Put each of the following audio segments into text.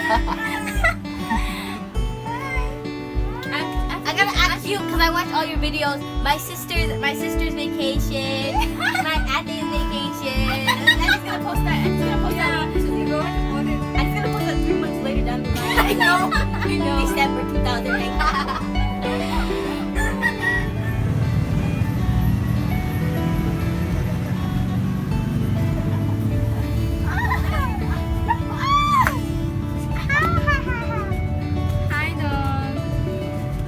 I gotta ask you because I watch all your videos. My sister's vacation, my auntie's vacation. I'm just gonna post that. I'm just gonna post that. I'm just gonna post that 3 months later down the line. I know. December 2019. Hi, Dog.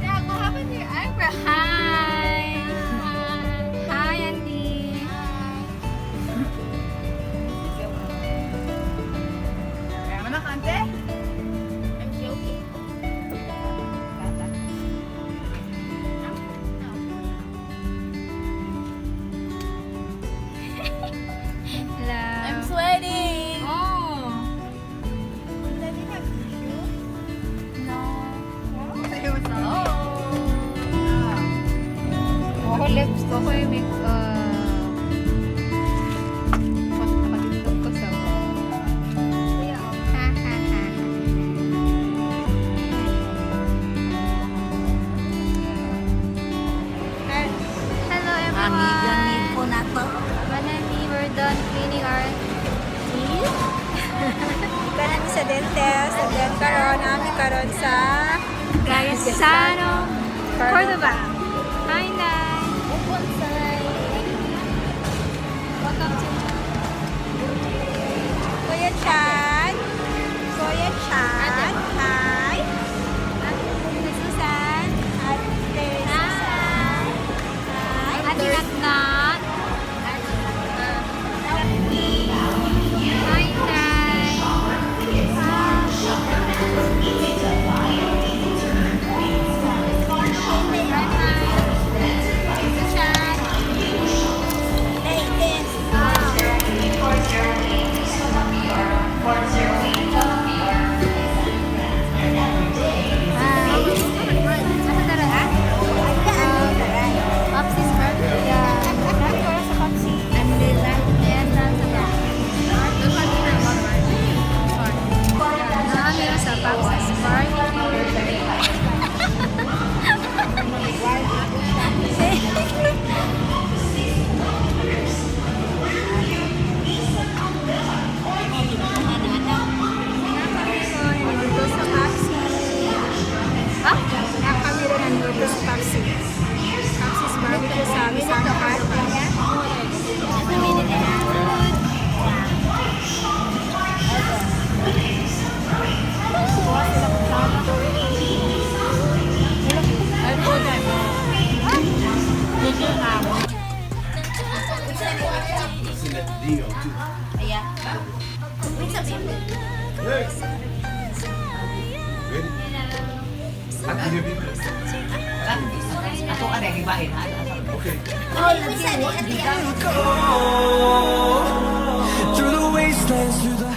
Dad, what happened to your eyebrow? Hi. Hi, Andy. Kaya mo na, kante? I'm joking. Hello. I'm sweating. Oh. Sa'yo sa... Ako lips ko. Ako yung nakadito ko sa ha ha ha. Hello everyone. ko na to. Manami, we're done cleaning our teeth. Ika namin sa dentist. And then karon sa Cayetano, Cordoba. Hi, Nay. Welcome to Kuya Chan. Kuya Chan. Hi. Ate Susan. Ate Susan. Hi. Ate Natnat. Hi, Nay. Popsies Burger. Yeah. Marami ko lang sa Popsi. Yes, that's a wrap. Doon kami na Marami na sa Popsies Barbecue. Nandito sa Popsi. Ah? Kami rin nandito sa Popsi. Popsi's Barbecue sa Misano Park. Ayan. Wait, sabihin mo. Ako ka rin, ibahin. Wait, sabihin. Through the wastelands, through the